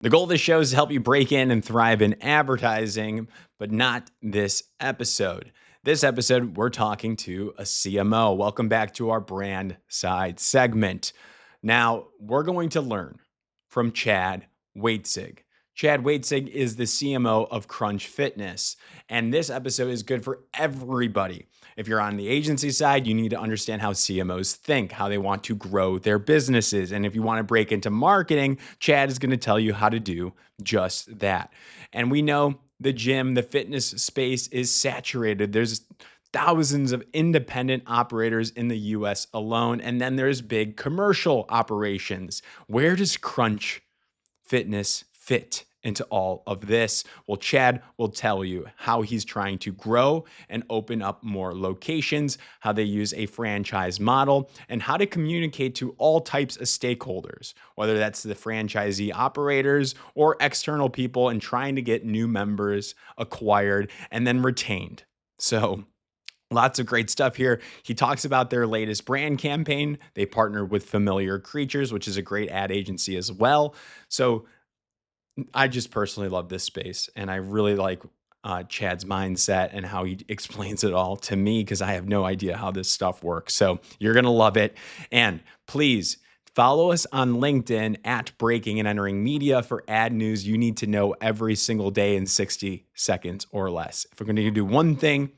The goal of this show is to help you break in and thrive in advertising, but not this episode. This episode, we're talking to a CMO. Welcome back to our brand side segment. Now, we're going to learn from Chad Waetzig. Chad Waetzig is the CMO of Crunch Fitness, and this episode is good for everybody. If you're on the agency side, you need to understand how CMOs think, how they want to grow their businesses. And if you want to break into marketing, Chad is going to tell you how to do just that. And we know the gym, the fitness space is saturated. There's thousands of independent operators in the US alone. And then there's big commercial operations. Where does Crunch Fitness fit into all of this? Well, Chad will tell you how he's trying to grow and open up more locations, how they use a franchise model, and how to communicate to all types of stakeholders, whether that's the franchisee operators or external people, and trying to get new members acquired and then retained. So lots of great stuff here. He talks about their latest brand campaign. They partnered with Familiar Creatures, which is a great ad agency as well. So I just personally love this space, and I really like Chad's mindset and how he explains it all to me, because I have no idea how this stuff works. So you're going to love it. And please follow us on LinkedIn at Breaking and Entering Media for ad news you need to know every single day in 60 seconds or less. If we're going to do one thing,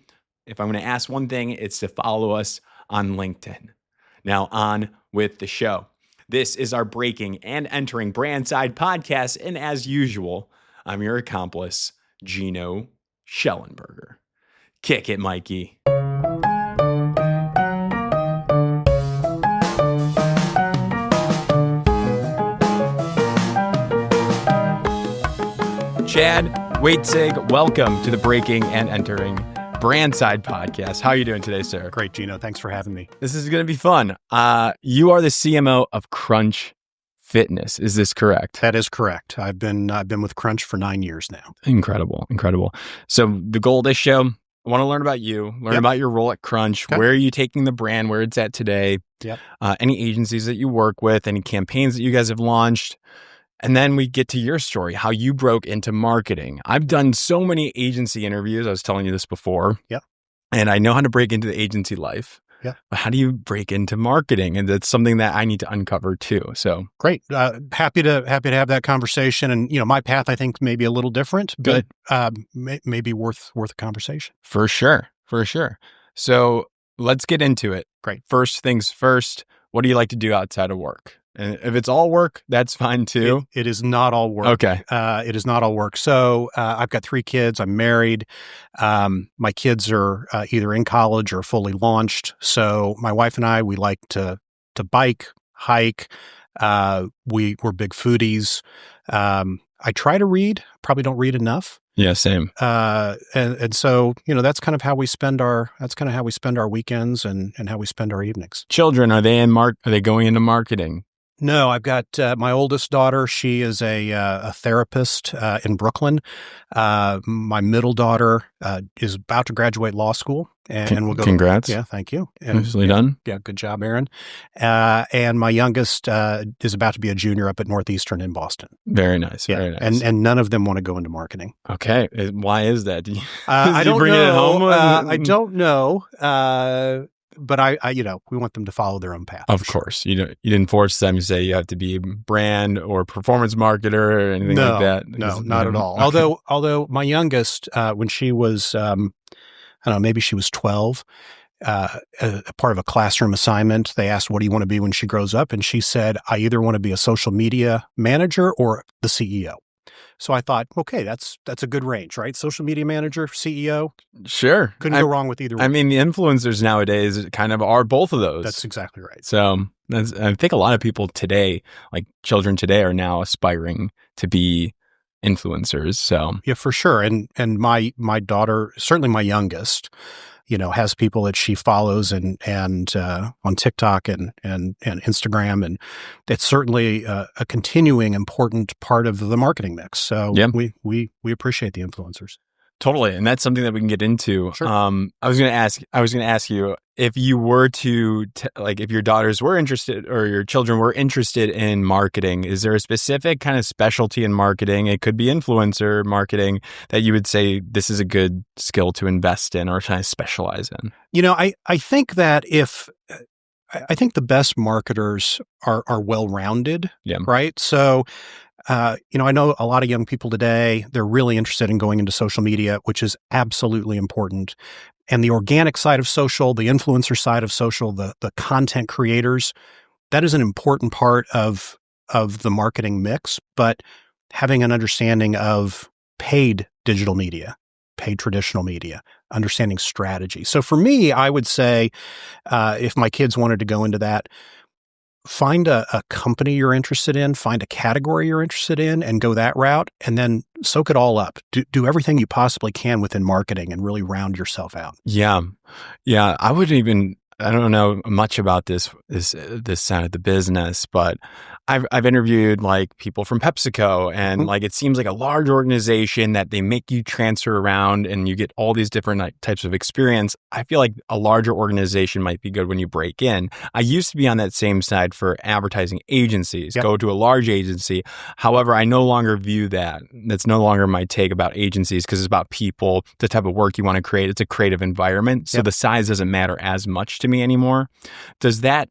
if I'm going to ask one thing, it's to follow us on LinkedIn. Now on with the show. This is our Breaking and Entering Brand Side podcast, and as usual, I'm your accomplice, Gino Schellenberger. Kick it, Mikey. Chad Waetzig, welcome to the Breaking and Entering Brand Side podcast. How are you doing today, sir? Great, Gino. Thanks for having me. This is going to be fun. You are the CMO of Crunch Fitness. Is this correct? That is correct. I've been with Crunch for 9 years now. Incredible. So the goal of this show, I want to learn about you, learn about your role at Crunch. Okay. Where are you taking the brand, where it's at today? Yep. Any agencies that you work with, any campaigns that you guys have launched. And then we get to your story, how you broke into marketing. I've done so many agency interviews. I was telling you this before. Yep. And I know how to break into the agency life. Yeah. But how do you break into marketing? And that's something that I need to uncover too. So great. Happy to have that conversation. And my path, I think, may be a little different, but maybe worth a conversation. For sure. So let's get into it. Great. First things first. What do you like to do outside of work? And if it's all work, that's fine too. It is not all work. Okay. It is not all work. So I've got 3 kids. I'm married. My kids are either in college or fully launched. So my wife and I, we like to bike, hike. We're big foodies. I try to read. Probably don't read enough. Yeah, same. And so that's kind of how we spend our weekends and how we spend our evenings. Children, are they going into marketing? No, I've got my oldest daughter. She is a therapist in Brooklyn. My middle daughter is about to graduate law school, and we'll go. Congrats! Yeah, thank you. Nicely done. Yeah, good job, Aaron. And my youngest is about to be a junior up at Northeastern in Boston. Very nice. Yeah, very nice. And none of them want to go into marketing. Okay, why is that? I don't bring know. It home? I don't know. But I we want them to follow their own path. Of course. You didn't force them to say you have to be a brand or performance marketer or anything like that. No, not at all. Okay. Although my youngest, when she was, I don't know, maybe she was 12, a part of a classroom assignment, they asked, what do you want to be when she grows up? And she said, I either want to be a social media manager or the CEO. So I thought, okay, that's a good range, right? Social media manager, CEO. Sure. Couldn't go wrong with either one. I mean, the influencers nowadays kind of are both of those. That's exactly right. So I think a lot of people today, like children today, are now aspiring to be influencers. So yeah, for sure. And my daughter, certainly my youngest, has people that she follows and on TikTok and Instagram, and it's certainly a continuing important part of the marketing mix. So yeah. we appreciate the influencers. Totally, and that's something that we can get into. Sure. I was going to ask you if you were to like if your daughters were interested or your children were interested in marketing. Is there a specific kind of specialty in marketing? It could be influencer marketing that you would say this is a good skill to invest in or kind of specialize in. I think that I think the best marketers are well-rounded, Yeah. right? So. I know a lot of young people today, they're really interested in going into social media, which is absolutely important. And the organic side of social, the influencer side of social, the content creators, that is an important part of the marketing mix. But having an understanding of paid digital media, paid traditional media, understanding strategy. So for me, I would say if my kids wanted to go into that, find a company you're interested in, find a category you're interested in, and go that route, and then soak it all up. Do everything you possibly can within marketing and really round yourself out. Yeah. I don't know much about this side of the business, but I've interviewed like people from PepsiCo, and like it seems like a large organization that they make you transfer around and you get all these different like, types of experience. I feel like a larger organization might be good when you break in. I used to be on that same side for advertising agencies. Go to a large agency. However, I no longer view that. That's no longer my take about agencies because it's about people, the type of work you want to create. It's a creative environment. So the size doesn't matter as much to me anymore. Does that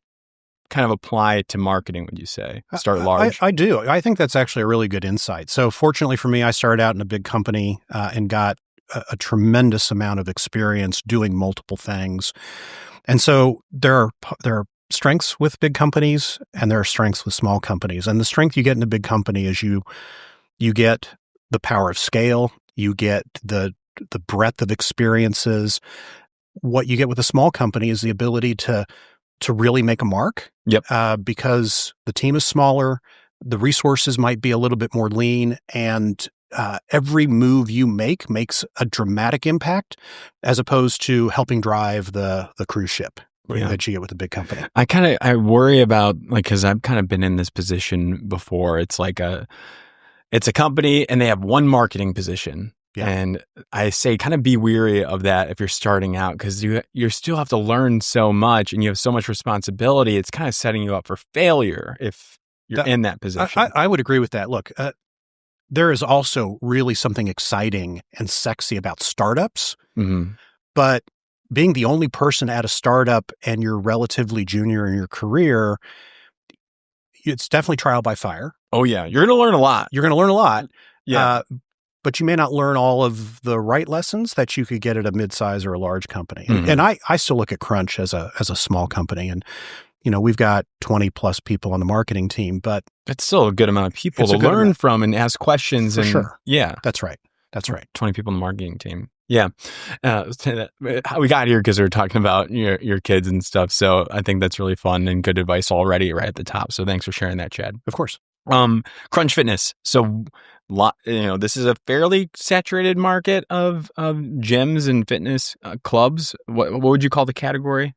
kind of apply to marketing, would you say? Start large? I do. I think that's actually a really good insight. So fortunately for me, I started out in a big company and got a tremendous amount of experience doing multiple things. And so there are strengths with big companies and there are strengths with small companies. And the strength you get in a big company is you get the power of scale, you get the breadth of experiences. What you get with a small company is the ability to really make a mark. Because the team is smaller, the resources might be a little bit more lean, and every move you make makes a dramatic impact as opposed to helping drive the cruise ship that you get with a big company. I worry about like, cause I've kind of been in this position before. It's like it's a company and they have one marketing position. Yeah. And I say kind of be weary of that if you're starting out because you still have to learn so much and you have so much responsibility. It's kind of setting you up for failure if you're in that position. I would agree with that. Look, there is also really something exciting and sexy about startups, but being the only person at a startup and you're relatively junior in your career, it's definitely trial by fire. Oh yeah. You're going to learn a lot. Yeah. But you may not learn all of the right lessons that you could get at a midsize or a large company. And I still look at Crunch as a small company. And, we've got 20 plus people on the marketing team, but it's still a good amount of people to learn from and ask questions. For sure. Yeah. That's right. 20 people on the marketing team. Yeah. We got here because we were talking about your kids and stuff. So I think that's really fun and good advice already right at the top. So thanks for sharing that, Chad. Of course. Crunch Fitness. So, this is a fairly saturated market of gyms and fitness clubs. What would you call the category?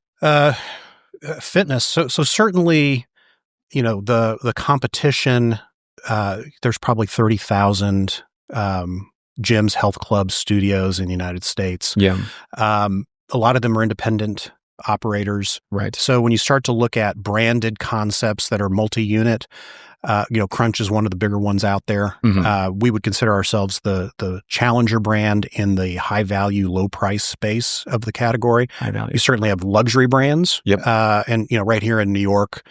Fitness. So certainly, the competition. There's probably 30,000 gyms, health clubs, studios in the United States. Yeah. A lot of them are independent operators. Right. So when you start to look at branded concepts that are multi-unit, Crunch is one of the bigger ones out there. We would consider ourselves the challenger brand in the high value, low price space of the category. High value. You certainly have luxury brands. Yep. And right here in New York,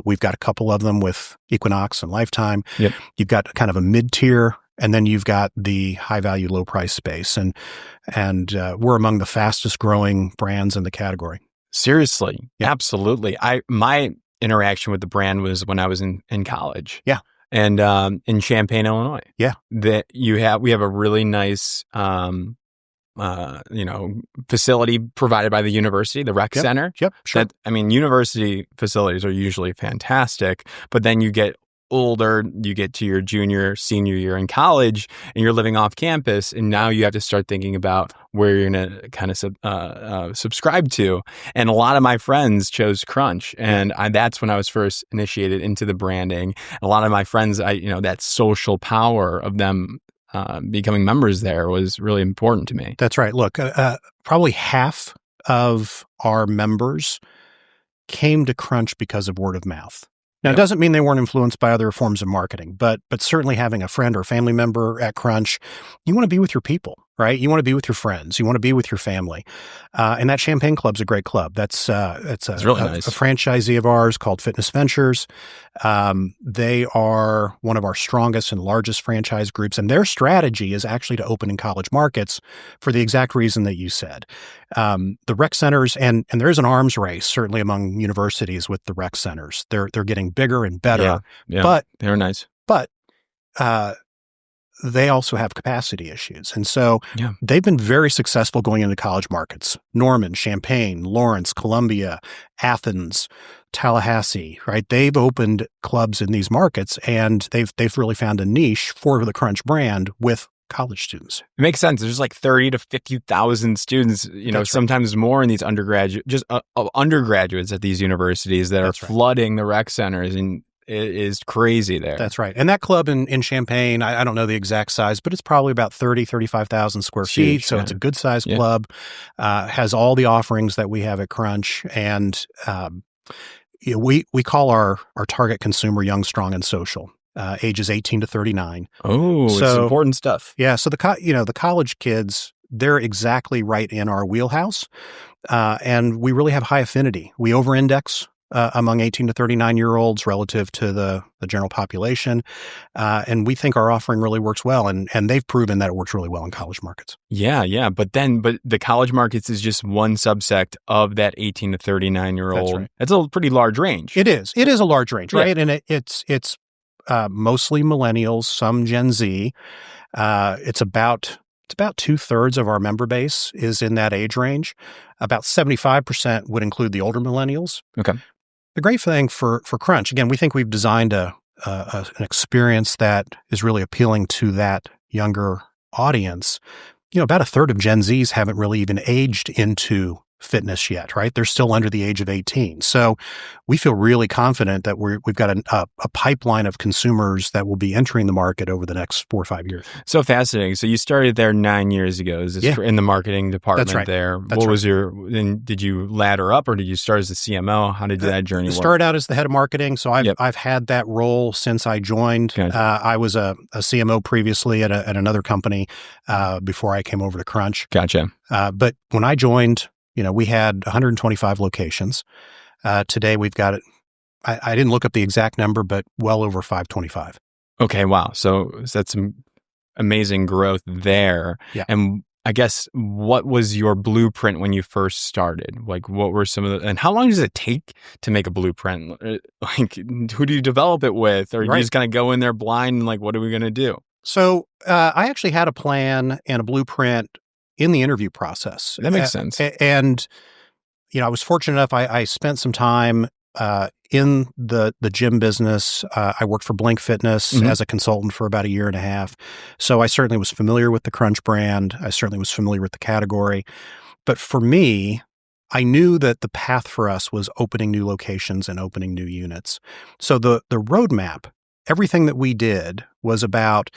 we've got a couple of them with Equinox and Lifetime. Yep. You've got kind of a mid-tier, and then you've got the high value, low price space. And we're among the fastest growing brands in the category. Seriously. Yeah. Absolutely. My interaction with the brand was when I was in college. Yeah. And in Champaign, Illinois. Yeah. That we have a really nice facility provided by the university, the rec center. Yep. Sure. University facilities are usually fantastic, but then you get older, you get to your junior, senior year in college, and you're living off campus, and now you have to start thinking about where you're going to kind of subscribe to. And a lot of my friends chose Crunch, and that's when I was first initiated into the branding. A lot of my friends, that social power of them becoming members there was really important to me. That's right. Look, probably half of our members came to Crunch because of word of mouth. Now, It doesn't mean they weren't influenced by other forms of marketing, but certainly having a friend or family member at Crunch, you want to be with your people, right? You want to be with your friends. You want to be with your family. And that Champagne Club's a great club. It's really nice. A franchisee of ours called Fitness Ventures. They are one of our strongest and largest franchise groups, and their strategy is actually to open in college markets for the exact reason that you said. The rec centers, and there is an arms race, certainly among universities with the rec centers. They're getting bigger and better. Yeah, but they're nice. But they also have capacity issues. And so they've been very successful going into college markets. Norman, Champaign, Lawrence, Columbia, Athens, Tallahassee, right? They've opened clubs in these markets, and they've really found a niche for the Crunch brand with college students. It makes sense. There's like 30 to 50,000 students, sometimes more in these undergraduates at these universities that are flooding the rec centers, and it is crazy there. That's right. And that club in Champaign, I don't know the exact size, but it's probably about 35,000 square feet. So it's a good sized club, has all the offerings that we have at Crunch. And we call our target consumer young, strong, and social. Ages 18 to 39. Oh, so, it's important stuff. Yeah. So the college kids, they're exactly right in our wheelhouse. And we really have high affinity. We over-index among 18 to 39-year-olds relative to the general population. And we think our offering really works well. And they've proven that it works really well in college markets. Yeah. But the college markets is just one subsect of that 18 to 39-year-old. That's right. That's a pretty large range. It is. It is a large range, right? And it's mostly millennials, some Gen Z. It's about 2/3 of our member base is in that age range. About 75% would include the older millennials. Okay. The great thing for Crunch, again, we think we've designed an experience that is really appealing to that younger audience. About 1/3 of Gen Zs haven't really even aged into fitness yet, right? They're still under the age of 18. So we feel really confident that we've got a pipeline of consumers that will be entering the market over the next 4 or 5 years. So fascinating. So you started there 9 years ago. Is this in the marketing department? That's right. There? That's what was did you ladder up, or did you start as a CMO? How did that journey work? Started out as the head of marketing. So I've had that role since I joined. Gotcha. I was a CMO previously at another company before I came over to Crunch. Gotcha. But when I joined, we had 125 locations. Today we've got it. I didn't look up the exact number, but well over 525. Okay. Wow. So that's some amazing growth there. Yeah. And I guess, what was your blueprint when you first started? Like, what were some of and how long does it take to make a blueprint? Like, who do you develop it with? Or you just kind of go in there blind and like, what are we going to do? So I actually had a plan and a blueprint in the interview process. That makes sense. And, I was fortunate enough, I spent some time in the gym business. I worked for Blink Fitness as a consultant for about 1.5 years. So I certainly was familiar with the Crunch brand. I certainly was familiar with the category. But for me, I knew that the path for us was opening new locations and opening new units. So the roadmap, everything that we did was about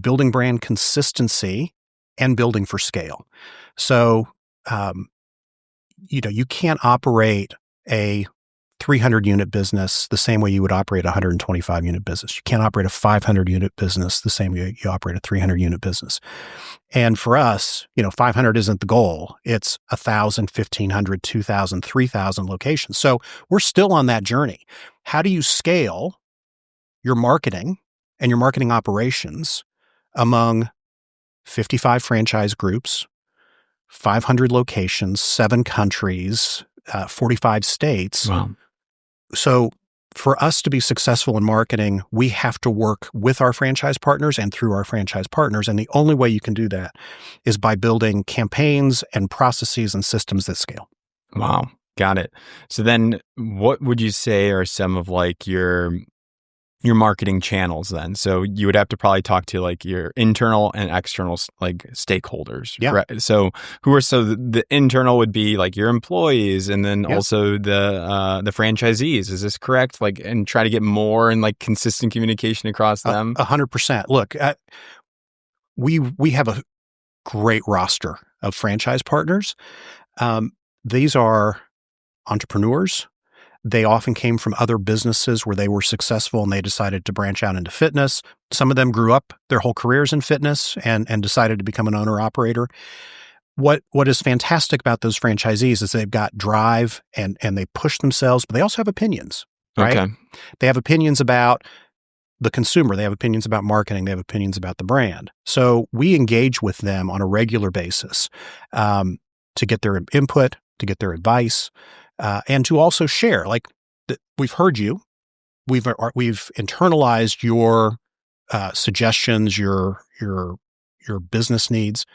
building brand consistency and building for scale. So, you can't operate a 300-unit business the same way you would operate a 125-unit business. You can't operate a 500-unit business the same way you operate a 300-unit business. And for us, 500 isn't the goal. It's 1,000, 1,500, 2,000, 3,000 locations. So we're still on that journey. How do you scale your marketing and your marketing operations among 55 franchise groups, 500 locations, 7 countries, 45 states? Wow. So for us to be successful in marketing, we have to work with our franchise partners and through our franchise partners. And the only way you can do that is by building campaigns and processes and systems that scale. Wow. Got it. So then what would you say are some of like your marketing channels then? So you would have to probably talk to like your internal and external like stakeholders. Yeah. Right? So the internal would be like your employees, and then also the franchisees. Is this correct? Like, and try to get more and like consistent communication across them? 100%. Look, we have a great roster of franchise partners. These are entrepreneurs. They often came from other businesses where they were successful and they decided to branch out into fitness. Some of them grew up their whole careers in fitness and decided to become an owner-operator. What is fantastic about those franchisees is they've got drive and they push themselves, but they also have opinions, right? Okay. They have opinions about the consumer. They have opinions about marketing. They have opinions about the brand. So we engage with them on a regular basis to get their input, to get their advice, and to also share. Like, we've heard you. We've internalized your suggestions, your business needs,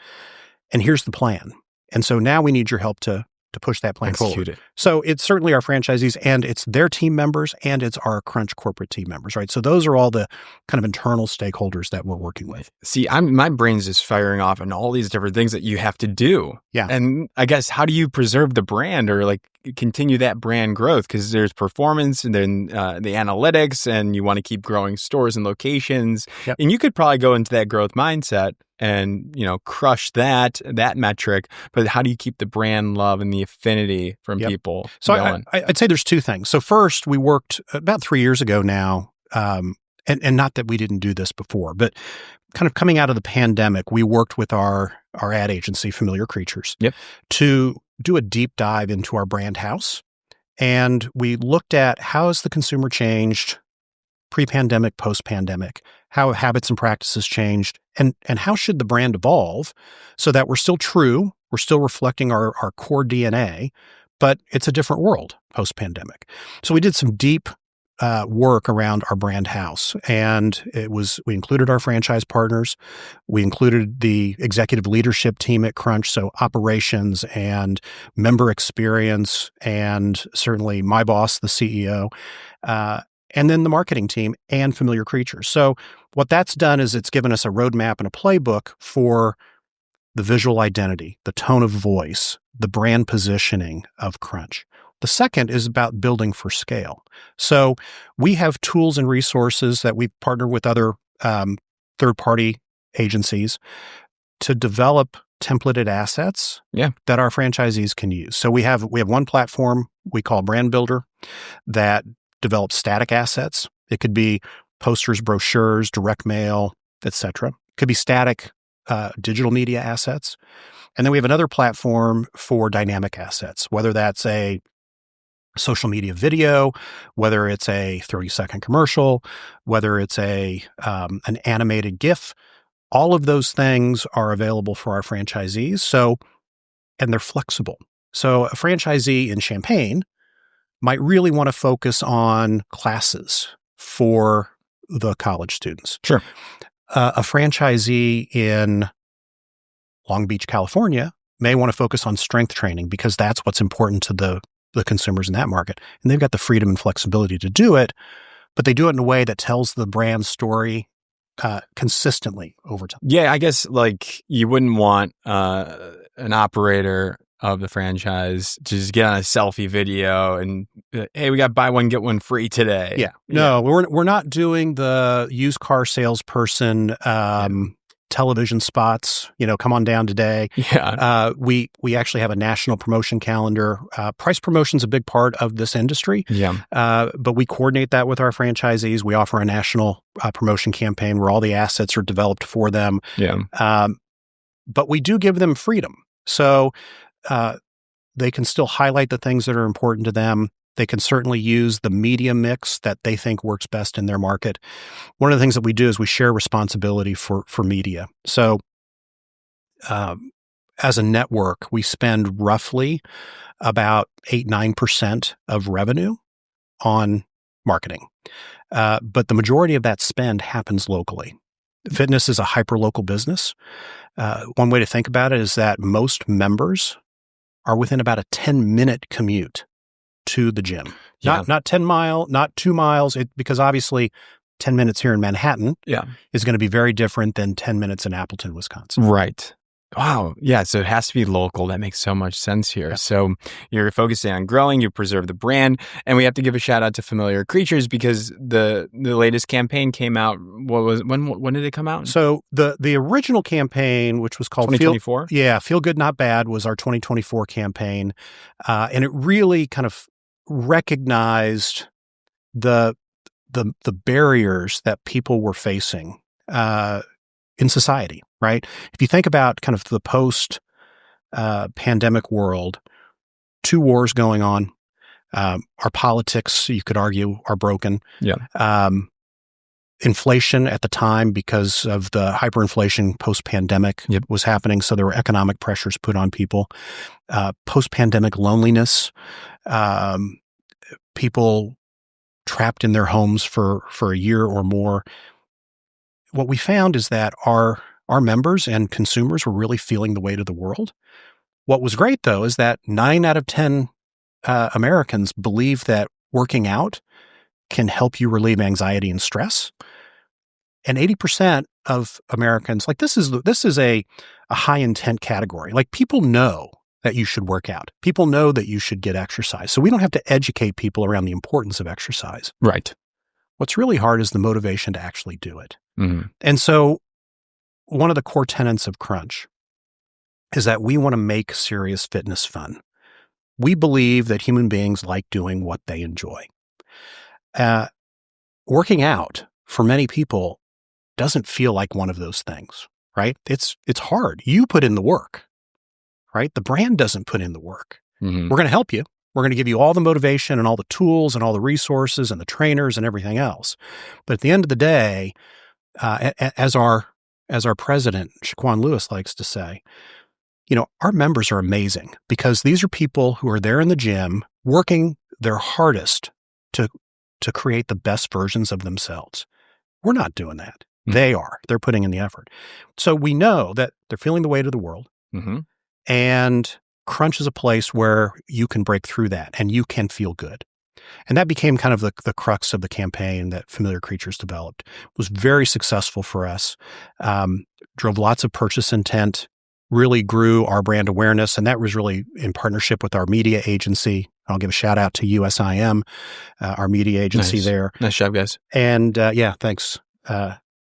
and here's the plan. And so now we need your help to push that plan forward. It. So it's certainly our franchisees, and it's their team members, and it's our Crunch corporate team members, right? So those are all the kind of internal stakeholders that we're working with. See, my brain's just firing off on all these different things that you have to do. Yeah. And I guess, how do you preserve the brand or like continue that brand growth? Because there's performance and then the analytics, and you want to keep growing stores and locations. Yep. And you could probably go into that growth mindset and, crush that metric. But how do you keep the brand love and the affinity from people So going? I'd say there's two things. So first, we worked about 3 years ago now, and not that we didn't do this before, but kind of coming out of the pandemic, we worked with our ad agency, Familiar Creatures, to do a deep dive into our brand house. And we looked at how has the consumer changed pre-pandemic, post-pandemic, how have habits and practices changed, and how should the brand evolve so that we're still true, we're still reflecting our core DNA, but it's a different world post-pandemic. So we did some deep work around our brand house, and we included our franchise partners, we included the executive leadership team at Crunch, so operations and member experience, and certainly my boss, the CEO, and then the marketing team and Familiar Creatures. So what that's done is it's given us a roadmap and a playbook for the visual identity, the tone of voice, the brand positioning of Crunch. The second is about building for scale. So we have tools and resources that we partner with other third-party agencies to develop templated assets that our franchisees can use. So we have one platform we call Brand Builder that develops static assets. It could be posters, brochures, direct mail, etc. It could be static digital media assets. And then we have another platform for dynamic assets, whether that's a social media video, whether it's a 30-second commercial, whether it's an animated GIF. All of those things are available for our franchisees. And they're flexible. So a franchisee in Champaign might really want to focus on classes for the college students. Sure. A franchisee in Long Beach, California may want to focus on strength training because that's what's important to the consumers in that market. And they've got the freedom and flexibility to do it, but they do it in a way that tells the brand story consistently over time. Yeah, I guess like you wouldn't want an operator of the franchise to just get on a selfie video and, hey, we got buy one, get one free today. Yeah. No, we're not doing the used car salesperson television spots, come on down today. Yeah. We actually have a national promotion calendar. Price promotion's a big part of this industry. Yeah. But we coordinate that with our franchisees. We offer a national promotion campaign where all the assets are developed for them. Yeah. But we do give them freedom. So they can still highlight the things that are important to them. They can certainly use the media mix that they think works best in their market. One of the things that we do is we share responsibility for media. So as a network, we spend roughly about 8-9% of revenue on marketing. But the majority of that spend happens locally. Fitness is a hyper-local business. One way to think about it is that most members are within about a 10-minute commute to the gym. Yeah. Not 10 mile, not 2 miles, because obviously 10 minutes here in Manhattan is going to be very different than 10 minutes in Appleton, Wisconsin. Right. Wow. Yeah. So it has to be local. That makes so much sense here. Yeah. So you're focusing on growing, you preserve the brand, and we have to give a shout out to Familiar Creatures because the latest campaign came out. When did it come out? So the original campaign, which was called 2024? Feel Good Not Bad, was our 2024 campaign. And it really kind of recognized the barriers that people were facing in society, right? If you think about kind of the post pandemic world, 2 wars going on, our politics, you could argue, are broken. Yeah. Inflation at the time, because of the hyperinflation post-pandemic was happening. So there were economic pressures put on people. Post-pandemic loneliness, people trapped in their homes for a year or more. What we found is that our members and consumers were really feeling the weight of the world. What was great, though, is that 9 out of 10 Americans believe that working out can help you relieve anxiety and stress. And 80% of Americans, like this is a high intent category. Like people know that you should work out. People know that you should get exercise. So we don't have to educate people around the importance of exercise. Right. What's really hard is the motivation to actually do it. Mm-hmm. And so one of the core tenets of Crunch is that we want to make serious fitness fun. We believe that human beings like doing what they enjoy. Working out, for many people, doesn't feel like one of those things, right? It's hard. You put in the work, right? The brand doesn't put in the work. Mm-hmm. We're going to help you. We're going to give you all the motivation and all the tools and all the resources and the trainers and everything else. But at the end of the day, as our president, Shaquan Lewis, likes to say, our members are amazing because these are people who are there in the gym working their hardest to create the best versions of themselves. We're not doing that. Mm-hmm. They are. They're putting in the effort. So we know that they're feeling the weight of the world. Mm-hmm. And Crunch is a place where you can break through that and you can feel good. And that became kind of the crux of the campaign that Familiar Creatures developed. It was very successful for us, drove lots of purchase intent, really grew our brand awareness. And that was really in partnership with our media agency. I'll give a shout out to USIM, our media agency there. Nice job, guys. And thanks.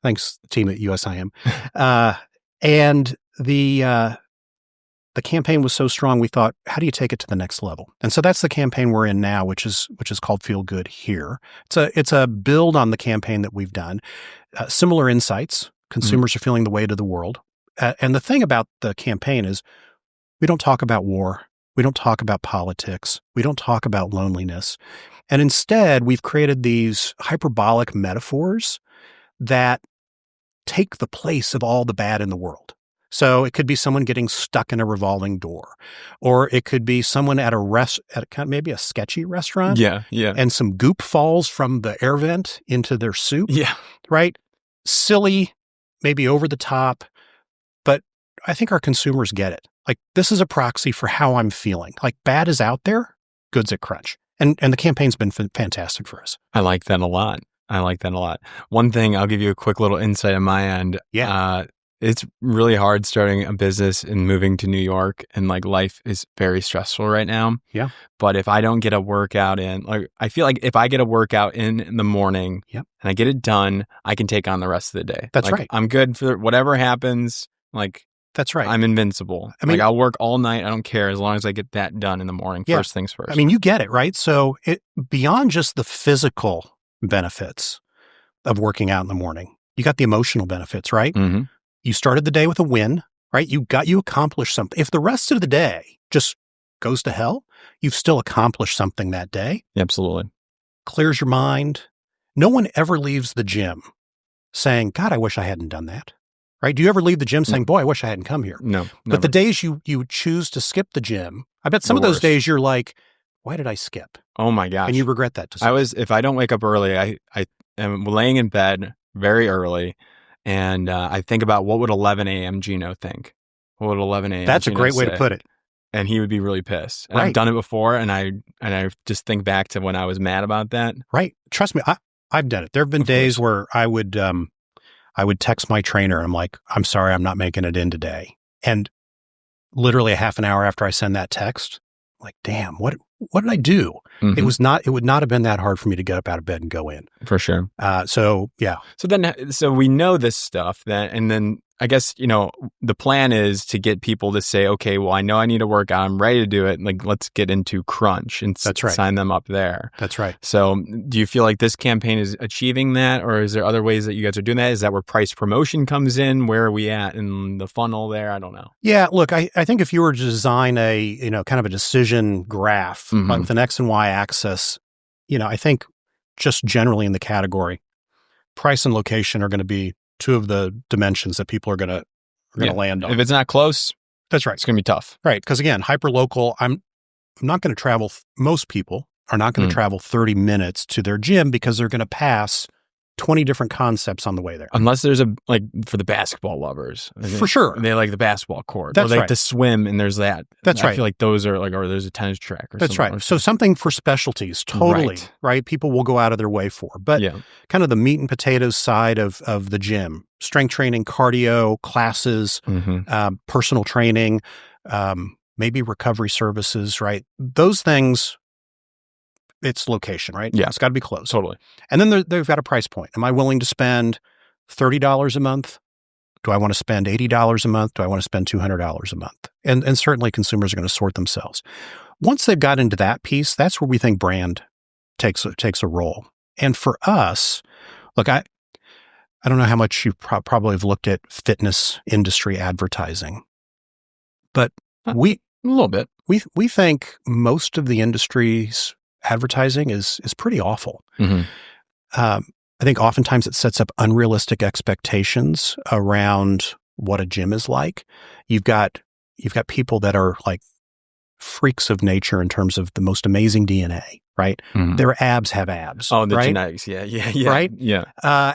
Thanks, team at USIM. And the campaign was so strong, we thought, how do you take it to the next level? And so that's the campaign we're in now, which is called Feel Good Here. It's a build on the campaign that we've done. Similar insights. Consumers are feeling the weight of the world. And the thing about the campaign is we don't talk about war. We don't talk about politics. We don't talk about loneliness. And instead, we've created these hyperbolic metaphors that take the place of all the bad in the world. So it could be someone getting stuck in a revolving door, or it could be someone at maybe a sketchy restaurant. Yeah. And some goop falls from the air vent into their soup. Yeah. Right? Silly, maybe over the top, but I think our consumers get it. Like, this is a proxy for how I'm feeling. Like, bad is out there, good's at Crunch. And the campaign's been fantastic for us. I like that a lot. One thing, I'll give you a quick little insight on my end. Yeah. It's really hard starting a business and moving to New York, and like life is very stressful right now. Yeah. But if I don't get a workout in, like I feel like if I get a workout in the morning and I get it done, I can take on the rest of the day. That's like, right. I'm good for whatever happens. Like, that's right. I'm invincible. I mean, like, I'll work all night. I don't care as long as I get that done in the morning. First things first. I mean, you get it, right? So beyond just the physical benefits of working out in the morning, you got the emotional benefits, right? Mm-hmm. You started the day with a win, right? You accomplished something. If the rest of the day just goes to hell, you've still accomplished something that day. Absolutely. Clears your mind. No one ever leaves the gym saying, God, I wish I hadn't done that. Right? Do you ever leave the gym saying, boy, I wish I hadn't come here? No. But the days you choose to skip the gym, I bet some of those days you're like, why did I skip? Oh my gosh. And you regret that. If I don't wake up early, I am laying in bed very early, and I think about what would 11 a.m. Gino think? What would 11 a.m. That's Gino a great way say? to put it. And he would be really pissed. And right. I've done it before, and I just think back to when I was mad about that. Right. Trust me, I've done it. There have been days where I would text my trainer and I'm like, I'm sorry, I'm not making it in today. And literally a half an hour after I send that text, like, damn, what did I do? Mhm. It would not have been that hard for me to get up out of bed and go in. For sure. So yeah. So we know this stuff and then I guess, the plan is to get people to say, okay, well, I know I need to work out. I'm ready to do it. Like, let's get into Crunch and That's right. sign them up there. That's right. So do you feel like this campaign is achieving that, or is there other ways that you guys are doing that? Is that where price promotion comes in? Where are we at in the funnel there? I don't know. Yeah, look, I think if you were to design a, kind of a decision graph with an X and Y axis, I think just generally in the category, price and location are going to be two of the dimensions that people are going to land on. If it's not close, that's right. It's going to be tough. Right. Because again, hyper-local, I'm not going to travel. Most people are not going to travel 30 minutes to their gym because they're going to pass 20 different concepts on the way there. Unless there's for the basketball lovers. For sure. They like the basketball court. That's or they right. like to swim and there's that. That's right. I feel like those are or there's a tennis track or That's something. right. So something for specialties, totally, right? People will go out of their way for. But kind of the meat and potatoes side of the gym, strength training, cardio, classes, personal training, maybe recovery services, right? Those things, it's location, right? Yeah. It's got to be close. Totally. And then they've got a price point. Am I willing to spend $30 a month? Do I want to spend $80 a month? Do I want to spend $200 a month? And certainly consumers are going to sort themselves. Once they've got into that piece, that's where we think brand takes a role. And for us, look, I don't know how much you probably have looked at fitness industry advertising, but a little bit. We think most of the industry's advertising is pretty awful. I think oftentimes it sets up unrealistic expectations around what a gym is like. You've got people that are like freaks of nature in terms of the most amazing DNA, right? Their abs have abs. Oh, the right? genetics. Yeah. Right? Yeah.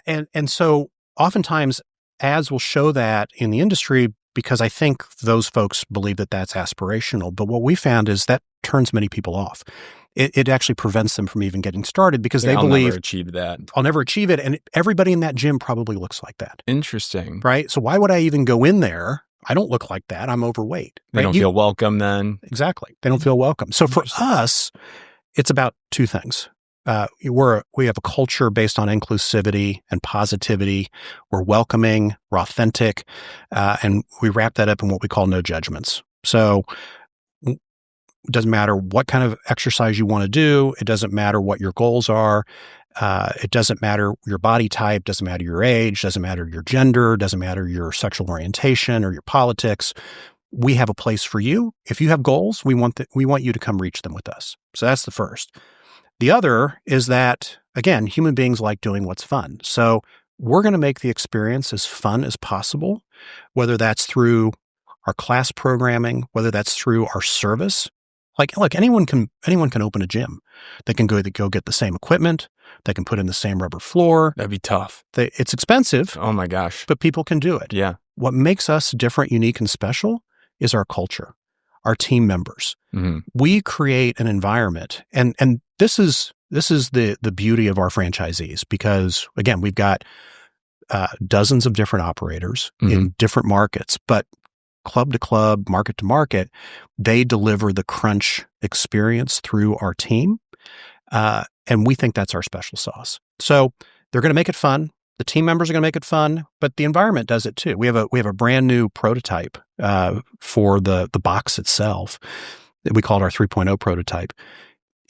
And so oftentimes ads will show that in the industry because I think those folks believe that that's aspirational. But what we found is that turns many people off. It actually prevents them from even getting started because they believe I'll never achieve that. I'll never achieve it. And everybody in that gym probably looks like that. Interesting. Right? So why would I even go in there? I don't look like that. I'm overweight. They don't feel welcome then. Exactly. They don't feel welcome. So for us, it's about two things. We have a culture based on inclusivity and positivity. We're welcoming, we're authentic, and we wrap that up in what we call no judgments. So it doesn't matter what kind of exercise you want to do. It doesn't matter what your goals are. It doesn't matter your body type, doesn't matter your age, doesn't matter your gender, doesn't matter your sexual orientation or your politics. We have a place for you. If you have goals, we want you to come reach them with us. So that's the first. The other is that, again, human beings like doing what's fun. So we're going to make the experience as fun as possible, whether that's through our class programming, whether that's through our service. Like anyone can open a gym. They can go get the same equipment. They can put in the same rubber floor. That'd be tough. It's expensive. Oh my gosh. But people can do it. Yeah. What makes us different, unique, and special is our culture, our team members. We create an environment, and this is the beauty of our franchisees because again, we've got dozens of different operators in different markets, but club to club, market to market, they deliver the Crunch experience through our team. And we think that's our special sauce. So they're going to make it fun. The team members are going to make it fun, but the environment does it too. We have a brand new prototype for the box itself. We call it our 3.0 prototype.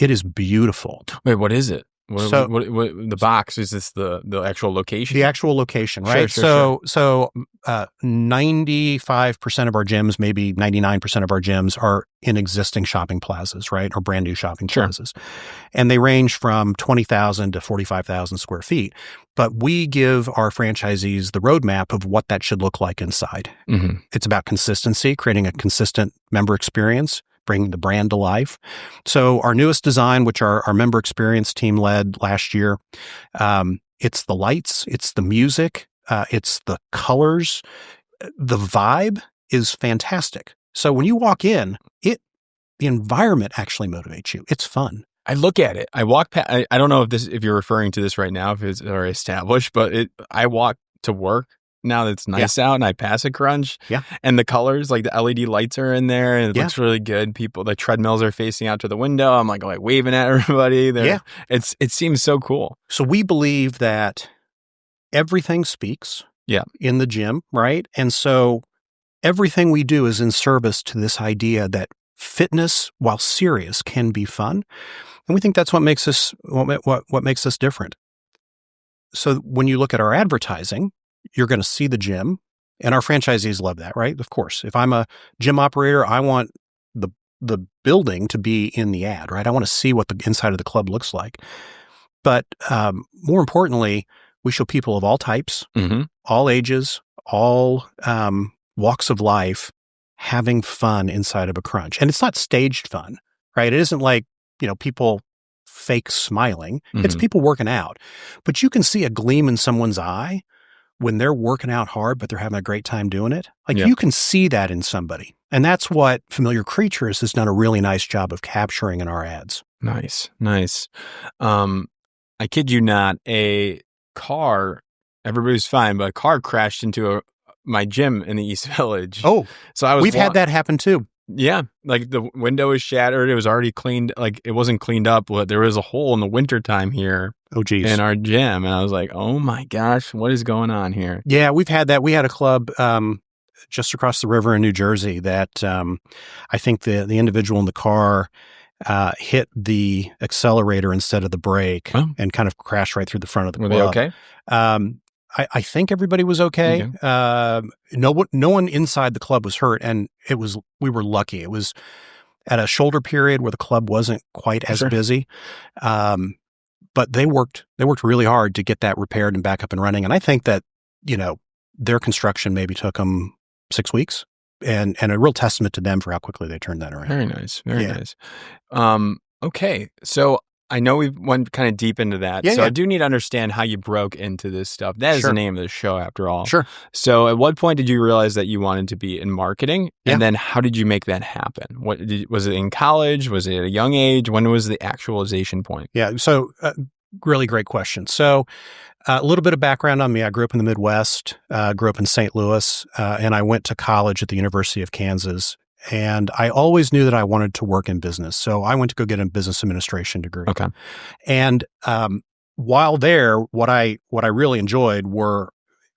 It is beautiful. Wait, what is it? What the box, is this the actual location? The actual location, right? Sure. So 95% of our gyms, maybe 99% of our gyms are in existing shopping plazas, right? Or brand new shopping plazas. And they range from 20,000 to 45,000 square feet. But we give our franchisees the roadmap of what that should look like inside. It's about consistency, creating a consistent member experience, bringing the brand to life. So our newest design, which our member experience team led last year, it's the lights, it's the music, it's the colors. The vibe is fantastic. So when you walk in, the environment actually motivates you. It's fun. I look at it. I walk past. I don't know if you're referring to this right now, if it's already established, but I walk to work now that it's nice out and I pass a crunch. Yeah. And the colors, like the LED lights are in there and it Yeah. looks really good. The treadmills are facing out to the window. I'm like waving at everybody. It seems so cool. So we believe that everything speaks in the gym, right? And so everything we do is in service to this idea that fitness, while serious, can be fun. And we think that's what makes us what makes us different. So when you look at our advertising, you're going to see the gym, and our franchisees love that, right? Of course. If I'm a gym operator, I want the building to be in the ad, right? I want to see what the inside of the club looks like. But more importantly, we show people of all types, all ages, all walks of life having fun inside of a crunch. And it's not staged fun, right? It isn't like, people fake smiling. It's people working out. But you can see a gleam in someone's eye when they're working out hard, but they're having a great time doing it. You can see that in somebody. And that's what Familiar Creatures has done a really nice job of capturing in our ads. Nice. I kid you not, a car, everybody's fine, but a car crashed into my gym in the East Village. Oh, so we've had that happen too. Yeah, like the window was shattered. It was already cleaned. Like it wasn't cleaned up, but there was a hole in the wintertime here. Oh, geez. In our gym. And I was like, oh my gosh, what is going on here? Yeah, we've had that. We had a club just across the river in New Jersey that I think the individual in the car hit the accelerator instead of the brake and kind of crashed right through the front of the club. Were they okay? I think everybody was okay. No one inside the club was hurt, and we were lucky. It was at a shoulder period where the club wasn't quite as busy. But they worked really hard to get that repaired and back up and running. And I think that, their construction maybe took them 6 weeks, and a real testament to them for how quickly they turned that around. Very nice. Very nice. Okay. So I know we went kind of deep into that. I do need to understand how you broke into this stuff. That is the name of the show after all. Sure. So at what point did you realize that you wanted to be in marketing? And then how did you make that happen? Was it in college? Was it at a young age? When was the actualization point? Yeah. So really great question. So a little bit of background on me. I grew up in the Midwest, grew up in St. Louis, and I went to college at the University of Kansas. And I always knew that I wanted to work in business. So I went to go get a business administration degree. Okay. And while there, what I really enjoyed were,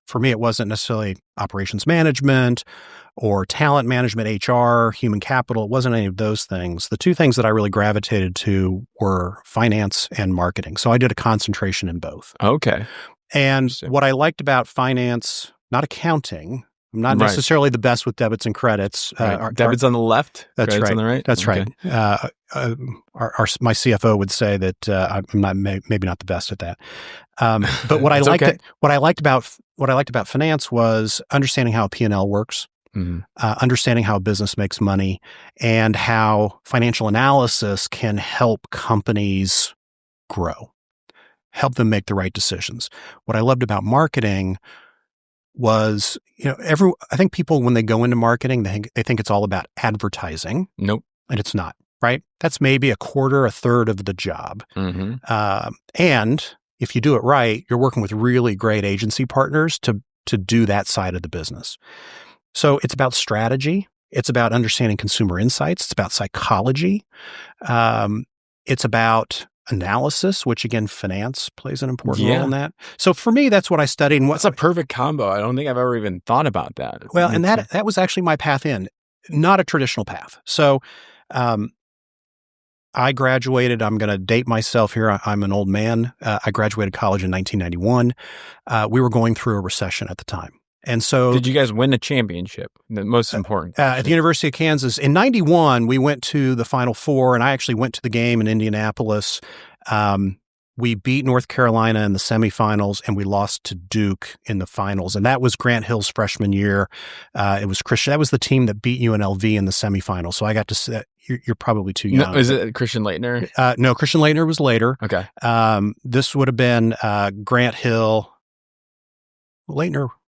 for me, it wasn't necessarily operations management or talent management, HR, human capital. It wasn't any of those things. The two things that I really gravitated to were finance and marketing. So I did a concentration in both. Okay. And what I liked about finance, not accounting, I'm not necessarily the best with debits and credits. Debits on the left, that's credits right. on the right? That's right. My CFO would say that I'm not maybe not the best at that. But what I liked about finance was understanding how a P&L works, understanding how a business makes money, and how financial analysis can help companies grow, help them make the right decisions. What I loved about marketing was, I think people, when they go into marketing, they think it's all about advertising. Nope. And it's not, right? That's maybe a third of the job. And if you do it right, you're working with really great agency partners to do that side of the business. So it's about strategy. It's about understanding consumer insights. It's about psychology. It's about analysis, which again, finance plays an important role in that. So for me, that's what I studied. And what's a perfect combo? I don't think I've ever even thought about that. Well, and that was actually my path in, not a traditional path. So I graduated, I'm going to date myself here. I'm an old man. I graduated college in 1991. We were going through a recession at the time. And so, did you guys win a championship? The most important. At the University of Kansas in '91, we went to the Final Four, and I actually went to the game in Indianapolis. We beat North Carolina in the semifinals, and we lost to Duke in the finals. And that was Grant Hill's freshman year. It was Christian. That was the team that beat UNLV in the semifinals. So I got to see that. You're probably too young. No, is it Christian Laettner? No, Christian Laettner was later. Okay. This would have been Grant Hill.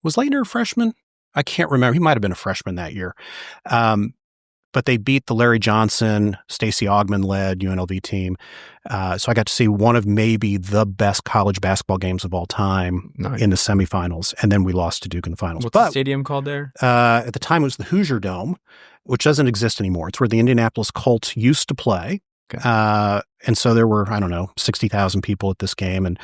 Was Laettner a freshman? I can't remember. He might have been a freshman that year. but they beat the Larry Johnson, Stacey Augmon-led UNLV team. So I got to see one of maybe the best college basketball games of all time in the semifinals, and then we lost to Duke in the finals. What's the stadium called there? At the time, it was the Hoosier Dome, which doesn't exist anymore. It's where the Indianapolis Colts used to play. Okay. And so there were, 60,000 people at this game, and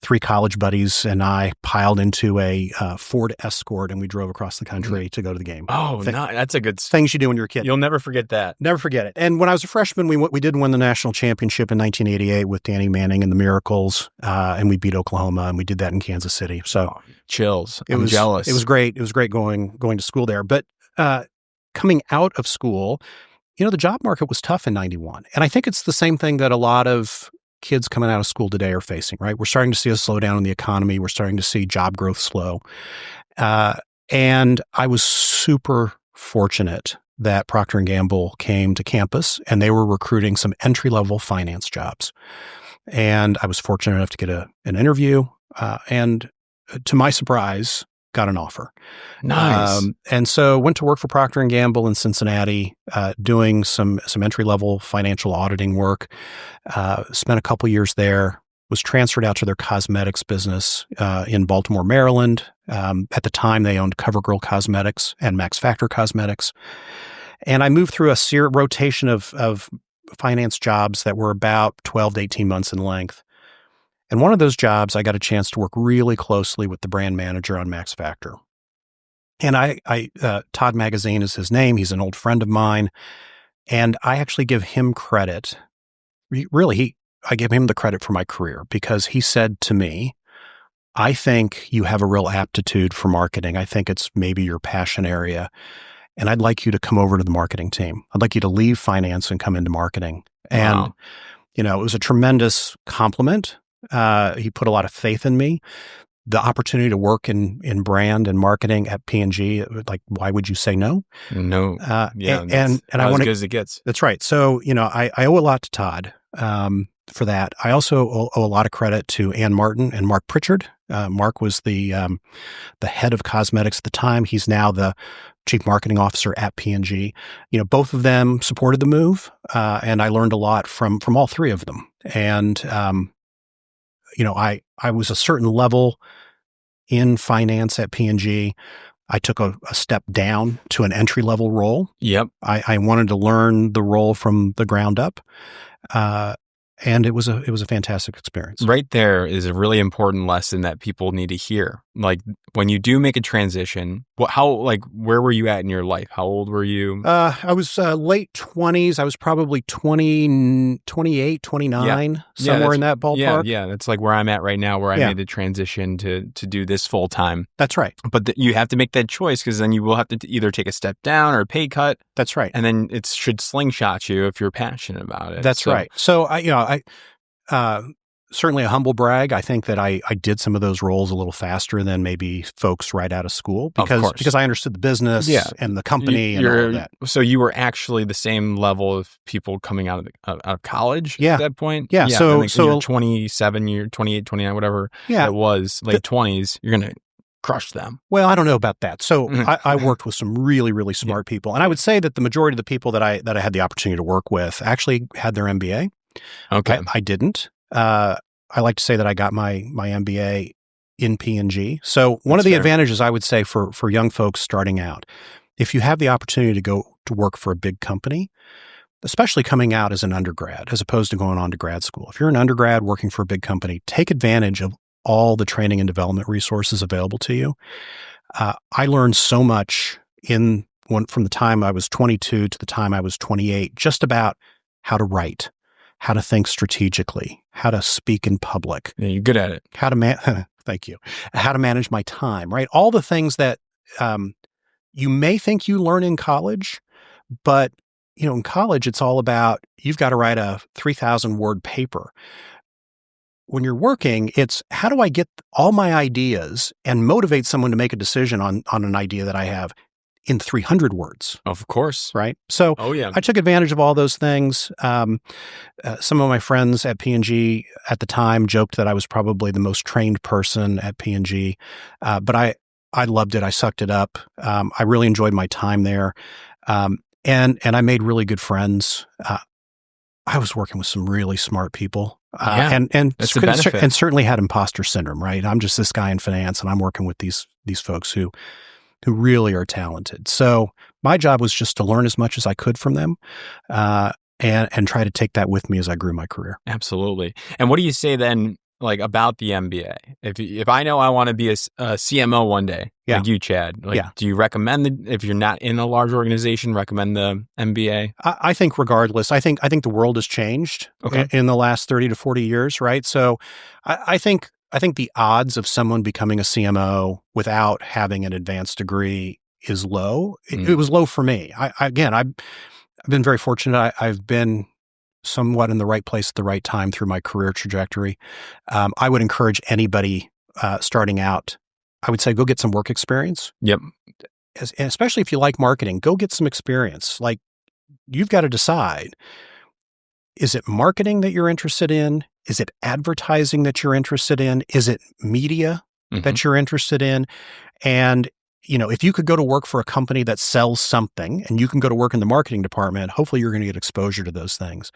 3 college buddies and I piled into a Ford Escort, and we drove across the country to go to the game. Oh, that's a good things you do when you're a kid. You'll never forget that. Never forget it. And when I was a freshman, we did win the national championship in 1988 with Danny Manning and the Miracles, and we beat Oklahoma, and we did that in Kansas City. So chills. I'm jealous. It was great. It was great going to school there. But coming out of school, the job market was tough in 91. And I think it's the same thing that a lot of kids coming out of school today are facing, right? We're starting to see a slowdown in the economy. We're starting to see job growth slow. And I was super fortunate that Procter & Gamble came to campus, and they were recruiting some entry-level finance jobs. And I was fortunate enough to get an interview, and to my surprise, got an offer. Nice. And so went to work for Procter & Gamble in Cincinnati, doing some entry-level financial auditing work. Spent a couple years there, was transferred out to their cosmetics business in Baltimore, Maryland. At the time, they owned CoverGirl Cosmetics and Max Factor Cosmetics. And I moved through a rotation of finance jobs that were about 12 to 18 months in length. And one of those jobs, I got a chance to work really closely with the brand manager on Max Factor. And Todd Magazine is his name. He's an old friend of mine. And I actually give him credit. I give him the credit for my career, because he said to me, I think you have a real aptitude for marketing. I think it's maybe your passion area. And I'd like you to come over to the marketing team. I'd like you to leave finance and come into marketing. And, wow. It was a tremendous compliment. He put a lot of faith in me. The opportunity to work in brand and marketing at P&G, like, why would you say no? No. And I want as good as it gets. That's right. So, I owe a lot to Todd for that. I also owe a lot of credit to Ann Martin and Mark Pritchard. Mark was the head of cosmetics at the time. He's now the chief marketing officer at P&G. Both of them supported the move, and I learned a lot from all 3 of them. And I was a certain level in finance at P&G. I took a step down to an entry-level role. Yep. I wanted to learn the role from the ground up. And it was a fantastic experience. Right there is a really important lesson that people need to hear. Like, when you do make a transition, where were you at in your life? How old were you? I was late 20s. I was probably 20, 28, 29, somewhere in that ballpark. Yeah, that's like where I'm at right now, where I made the transition to do this full time. That's right. But you have to make that choice, because then you will have to either take a step down or a pay cut. That's right. And then it should slingshot you if you're passionate about it. That's right. So I certainly a humble brag. I think that I did some of those roles a little faster than maybe folks right out of school, because I understood the business and the company and all of that. So you were actually the same level of people coming out of college at that point? Yeah. So you're 27, you're 28, 29, whatever it was, late 20s, you're going to crush them. Well, I don't know about that. So I worked with some really, really smart people. And I would say that the majority of the people that I had the opportunity to work with actually had their MBA. Okay. I didn't. I like to say that I got my MBA in P&G. So one of the advantages I would say for young folks starting out, if you have the opportunity to go to work for a big company, especially coming out as an undergrad, as opposed to going on to grad school, if you're an undergrad working for a big company, take advantage of all the training and development resources available to you. I learned so much from the time I was 22 to the time I was 28, just about how to write, how to think strategically, how to speak in public. Yeah, you're good at it. Thank you. How to manage my time, right? All the things that you may think you learn in college, but in college, it's all about, you've got to write a 3,000-word paper. When you're working, it's how do I get all my ideas and motivate someone to make a decision on an idea that I have in 300 words. Of course. Right? So I took advantage of all those things. Some of my friends at P&G at the time joked that I was probably the most trained person at P&G, but I loved it. I sucked it up. I really enjoyed my time there. And I made really good friends. I was working with some really smart people, and that's the benefit. and certainly had imposter syndrome. Right, I'm just this guy in finance, and I'm working with these folks who really are talented. So my job was just to learn as much as I could from them, and try to take that with me as I grew my career. Absolutely. And what do you say then, like about the MBA? If I know I want to be a CMO one day, like you, Chad, do you recommend if you're not in a large organization, recommend the MBA? I think regardless, I think the world has changed in the last 30 to 40 years, right? So I think the odds of someone becoming a CMO without having an advanced degree is low. It was low for me. I've been very fortunate. I've been somewhat in the right place at the right time through my career trajectory. I would encourage anybody starting out, I would say go get some work experience. Yep. Especially if you like marketing, go get some experience. Like, you've got to decide, is it marketing that you're interested in? Is it advertising that you're interested in? Is it media that you're interested in? And if you could go to work for a company that sells something and you can go to work in the marketing department, hopefully you're going to get exposure to those things.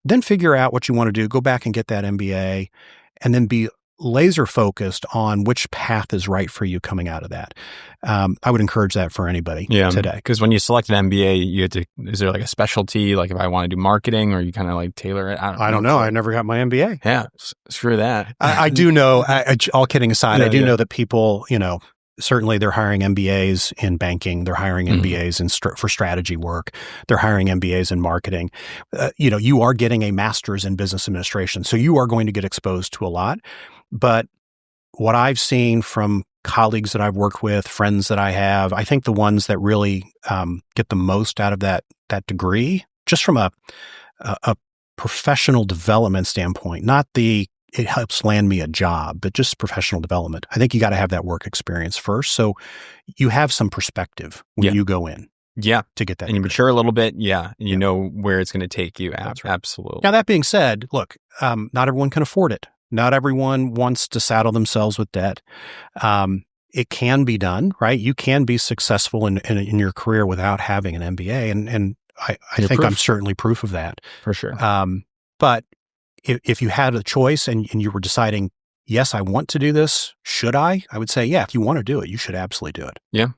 Then figure out what you want to do, go back and get that MBA, and then be laser focused on which path is right for you coming out of that. I would encourage that for anybody today. Because when you select an MBA, is there like a specialty, like if I want to do marketing, or you kind of like tailor it? I don't know. I never got my MBA. Yeah, screw that. I do know, all kidding aside, I do know that people, certainly they're hiring MBAs in banking. They're hiring MBAs for strategy work. They're hiring MBAs in marketing. You are getting a master's in business administration. So you are going to get exposed to a lot. But what I've seen from colleagues that I've worked with, friends that I have, I think the ones that really get the most out of that degree, just from a professional development standpoint, not it helps land me a job, but just professional development. I think you got to have that work experience first, so you have some perspective when you go in. Yeah, to get that, and you mature a little bit. Yeah, and you know where it's going to take you. Right. Absolutely. Now, that being said, look, not everyone can afford it. Not everyone wants to saddle themselves with debt. It can be done, right? You can be successful in your career without having an MBA, and I think proof. I'm certainly proof of that for sure. But if you had a choice and you were deciding, yes, I want to do this, should I? I would say, yeah, if you want to do it, you should absolutely do it. Yeah.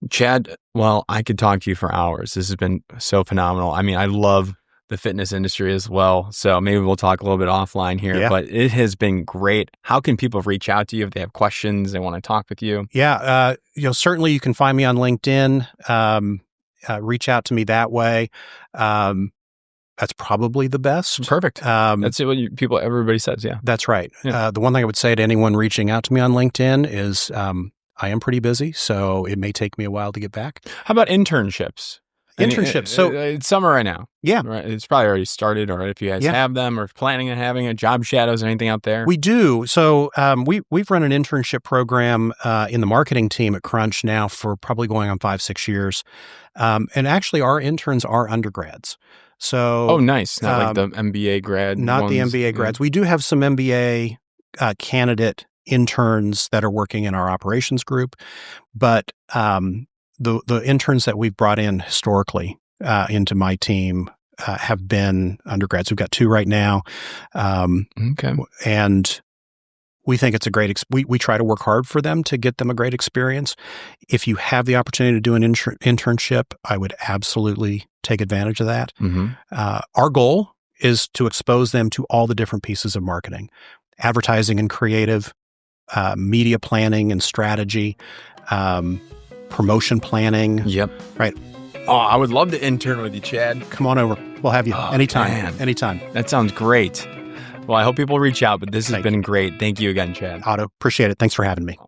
Chad, well, I could talk to you for hours. This has been so phenomenal. I mean, I love the fitness industry as well. So maybe we'll talk a little bit offline here, but it has been great. How can people reach out to you if they have questions, they want to talk with you? Yeah. Certainly you can find me on LinkedIn. Reach out to me that way. That's probably the best. Perfect. That's what everybody says. Yeah, that's right. Yeah. The one thing I would say to anyone reaching out to me on LinkedIn is I am pretty busy, so it may take me a while to get back. How about internships? So it's summer right now. Yeah. Right? It's probably already started, or if you guys have them or planning on having a job shadows or anything out there. We do. So we've run an internship program in the marketing team at Crunch now for probably going on 5-6 years. And actually our interns are undergrads. So nice. Not like the MBA grad. Not ones. The MBA grads. We do have some MBA candidate interns that are working in our operations group, but the interns that we've brought in historically into my team have been undergrads. We've got 2 right now. And we think it's a great, we try to work hard for them to get them a great experience. If you have the opportunity to do an internship, I would absolutely take advantage of that. Our goal is to expose them to all the different pieces of marketing, advertising and creative, media planning and strategy, promotion planning. Yep. Right. Oh, I would love to intern with you, Chad. Come on over. We'll have you anytime. Man. Anytime. That sounds great. Well, I hope people reach out, but this has been great. Thank you again, Chad. Otto, appreciate it. Thanks for having me.